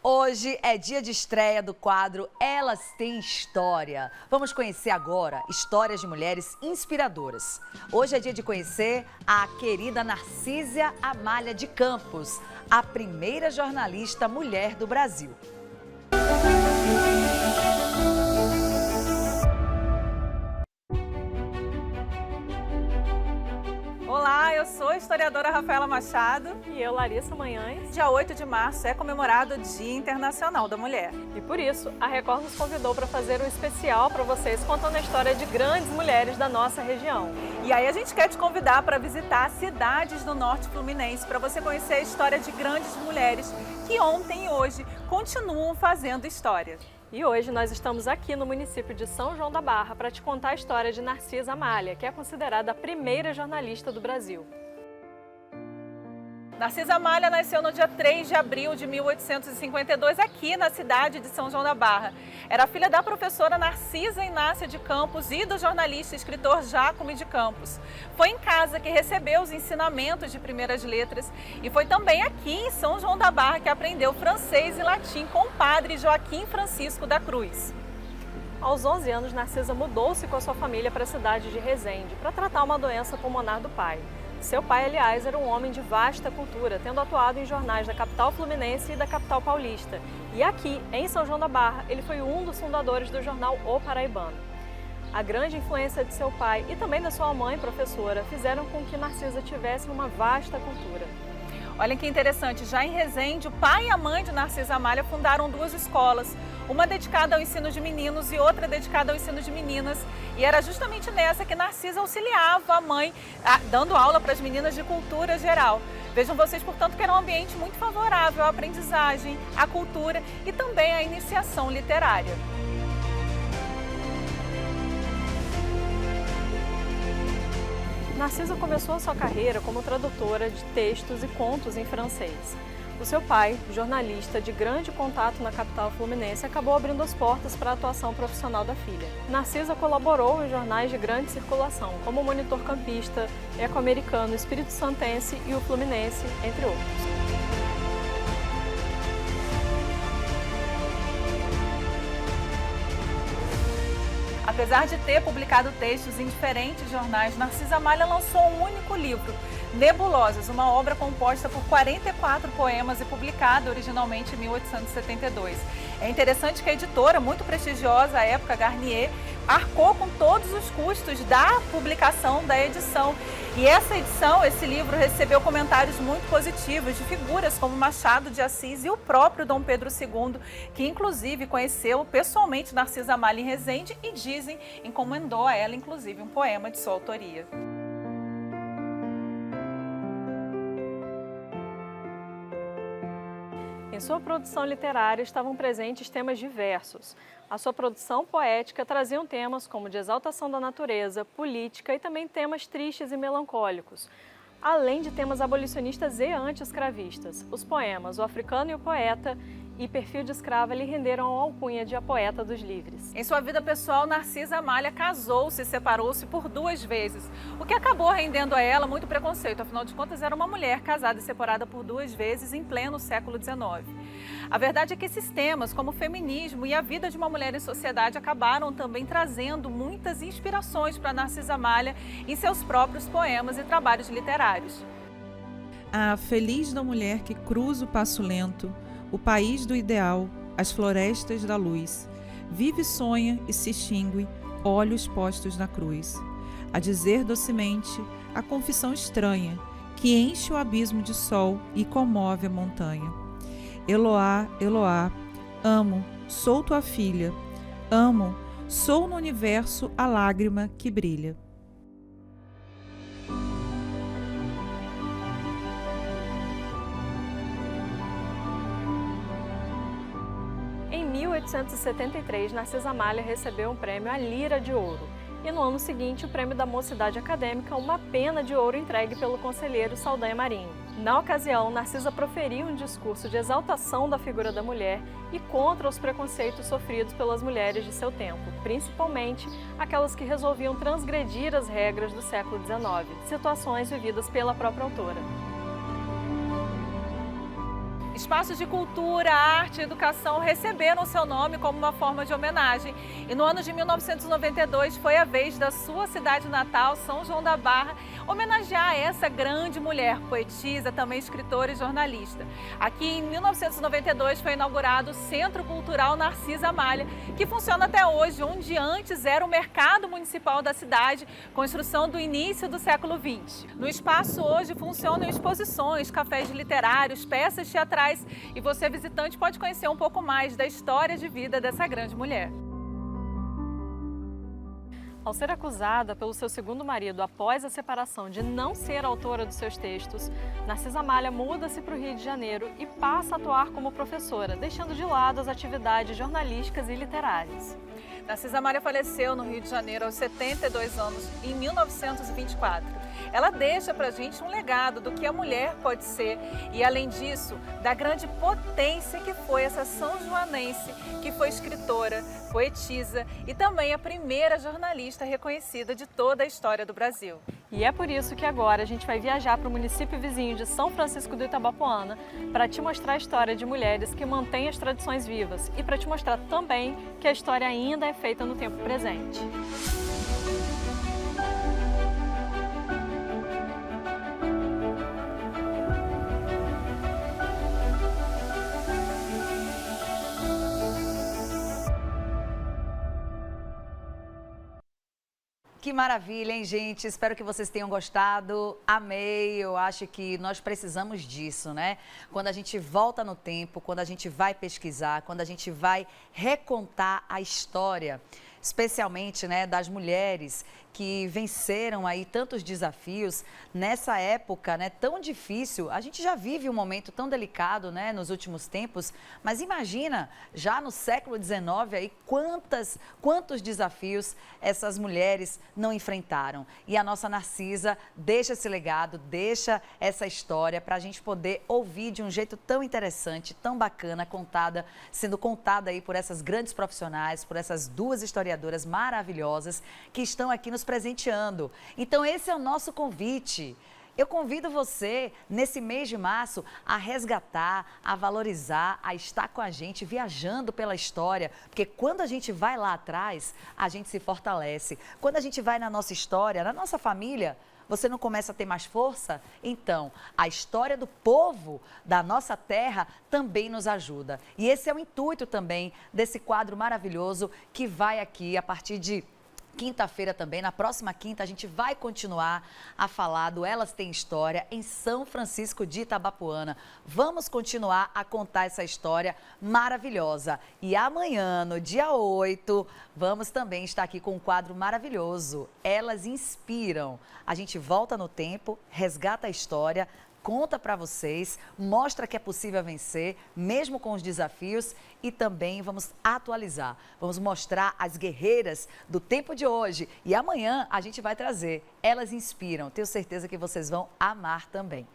Hoje é dia de estreia do quadro Elas Têm História. Vamos conhecer agora histórias de mulheres inspiradoras. Hoje é dia de conhecer a querida Narcísia Amália de Campos, a primeira jornalista mulher do Brasil. Olá, eu sou a historiadora Rafaela Machado. E eu, Larissa Manhães. Dia 8 de março é comemorado o Dia Internacional da Mulher. E por isso, a Record nos convidou para fazer um especial para vocês, contando a história de grandes mulheres da nossa região. E aí a gente quer te convidar para visitar cidades do Norte Fluminense, para você conhecer a história de grandes mulheres que ontem e hoje continuam fazendo história. E hoje nós estamos aqui no município de São João da Barra para te contar a história de Narcisa Amália, que é considerada a primeira jornalista do Brasil. Narcisa Amália nasceu no dia 3 de abril de 1852 aqui na cidade de São João da Barra. Era filha da professora Narcisa Inácia de Campos e do jornalista e escritor Jácome de Campos. Foi em casa que recebeu os ensinamentos de primeiras letras e foi também aqui em São João da Barra que aprendeu francês e latim com o padre Joaquim Francisco da Cruz. Aos 11 anos, Narcisa mudou-se com a sua família para a cidade de Resende para tratar uma doença pulmonar do pai. Seu pai, aliás, era um homem de vasta cultura, tendo atuado em jornais da capital fluminense e da capital paulista. E aqui, em São João da Barra, ele foi um dos fundadores do jornal O Paraibano. A grande influência de seu pai e também da sua mãe, professora, fizeram com que Narcisa tivesse uma vasta cultura. Olha que interessante, já em Resende, o pai e a mãe de Narcisa Amália fundaram duas escolas, uma dedicada ao ensino de meninos e outra dedicada ao ensino de meninas. E era justamente nessa que Narcisa auxiliava a mãe, dando aula para as meninas de cultura geral. Vejam vocês, portanto, que era um ambiente muito favorável à aprendizagem, à cultura e também à iniciação literária. Narcisa começou sua carreira como tradutora de textos e contos em francês. O seu pai, jornalista de grande contato na capital fluminense, acabou abrindo as portas para a atuação profissional da filha. Narcisa colaborou em jornais de grande circulação, como o Monitor Campista, Eco-Americano, Espírito Santense e o Fluminense, entre outros. Apesar de ter publicado textos em diferentes jornais, Narcisa Amália lançou um único livro, Nebulosas, uma obra composta por 44 poemas e publicada originalmente em 1872. É interessante que a editora, muito prestigiosa à época, Garnier, arcou com todos os custos da publicação da edição. E essa edição, esse livro, recebeu comentários muito positivos de figuras como Machado de Assis e o próprio Dom Pedro II, que inclusive conheceu pessoalmente Narcisa Amália em Resende e dizem, encomendou a ela inclusive um poema de sua autoria. Em sua produção literária estavam presentes temas diversos. A sua produção poética trazia temas como de exaltação da natureza, política e também temas tristes e melancólicos, além de temas abolicionistas e anti-escravistas. Os poemas O Africano e o Poeta e Perfil de Escrava lhe renderam a alcunha de a poeta dos livres. Em sua vida pessoal, Narcisa Amália casou-se e separou-se por 2 vezes, o que acabou rendendo a ela muito preconceito. Afinal de contas, era uma mulher casada e separada por 2 vezes em pleno século XIX. A verdade é que esses temas, como o feminismo e a vida de uma mulher em sociedade, acabaram também trazendo muitas inspirações para Narcisa Amália em seus próprios poemas e trabalhos literários. A feliz da mulher que cruza o passo lento, o país do ideal, as florestas da luz, vive, sonha e se extingue, olhos postos na cruz. A dizer docemente a confissão estranha, que enche o abismo de sol e comove a montanha. Eloá, Eloá, amo, sou tua filha, amo, sou no universo a lágrima que brilha. Em 1873, Narcisa Amália recebeu um prêmio A Lira de Ouro. E no ano seguinte, o prêmio da Mocidade Acadêmica, uma pena de ouro entregue pelo conselheiro Saldanha Marinho. Na ocasião, Narcisa proferiu um discurso de exaltação da figura da mulher e contra os preconceitos sofridos pelas mulheres de seu tempo, principalmente aquelas que resolviam transgredir as regras do século XIX, situações vividas pela própria autora. Espaços de cultura, arte e educação receberam seu nome como uma forma de homenagem. E no ano de 1992 foi a vez da sua cidade natal, São João da Barra, homenagear essa grande mulher, poetisa, também escritora e jornalista. Aqui em 1992 foi inaugurado o Centro Cultural Narcisa Malha, que funciona até hoje, onde antes era o mercado municipal da cidade, construção do início do século XX. No espaço hoje funcionam exposições, cafés literários, peças teatrais e você, visitante, pode conhecer um pouco mais da história de vida dessa grande mulher. Ao ser acusada pelo seu segundo marido após a separação de não ser autora dos seus textos, Narcisa Malha muda-se para o Rio de Janeiro e passa a atuar como professora, deixando de lado as atividades jornalísticas e literárias. Narcisa Malha faleceu no Rio de Janeiro aos 72 anos, em 1924. Ela deixa pra gente um legado do que a mulher pode ser e, além disso, da grande potência que foi essa são-joanense, que foi escritora, poetisa e também a primeira jornalista reconhecida de toda a história do Brasil. E é por isso que agora a gente vai viajar para o município vizinho de São Francisco do Itabapoana para te mostrar a história de mulheres que mantêm as tradições vivas e para te mostrar também que a história ainda é feita no tempo presente. Que maravilha, hein, gente? Espero que vocês tenham gostado. Amei. Eu acho que nós precisamos disso, né? Quando a gente volta no tempo, quando a gente vai pesquisar, quando a gente vai recontar a história, especialmente, né, das mulheres que venceram aí tantos desafios nessa época, né, tão difícil. A gente já vive um momento tão delicado, né, nos últimos tempos, mas imagina, já no século XIX, aí, quantos desafios essas mulheres não enfrentaram. E a nossa Narcisa deixa esse legado, deixa essa história para a gente poder ouvir de um jeito tão interessante, tão bacana, sendo contada aí por essas grandes profissionais, por essas duas historiadoras maravilhosas que estão aqui nos presenteando. Então esse é o nosso convite. Eu convido você, nesse mês de março, a resgatar, a valorizar, a estar com a gente, viajando pela história, porque quando a gente vai lá atrás, a gente se fortalece. Quando a gente vai na nossa história, na nossa família, você não começa a ter mais força? Então, a história do povo da nossa terra também nos ajuda. E esse é o intuito também desse quadro maravilhoso que vai aqui a partir de quinta-feira também. Na próxima quinta a gente vai continuar a falar do Elas Têm História em São Francisco de Itabapoana. Vamos continuar a contar essa história maravilhosa. E amanhã, no dia 8, vamos também estar aqui com um quadro maravilhoso. Elas Inspiram. A gente volta no tempo, resgata a história, conta para vocês, mostra que é possível vencer, mesmo com os desafios, e também vamos atualizar, vamos mostrar as guerreiras do tempo de hoje. E amanhã a gente vai trazer Elas Inspiram. Tenho certeza que vocês vão amar também.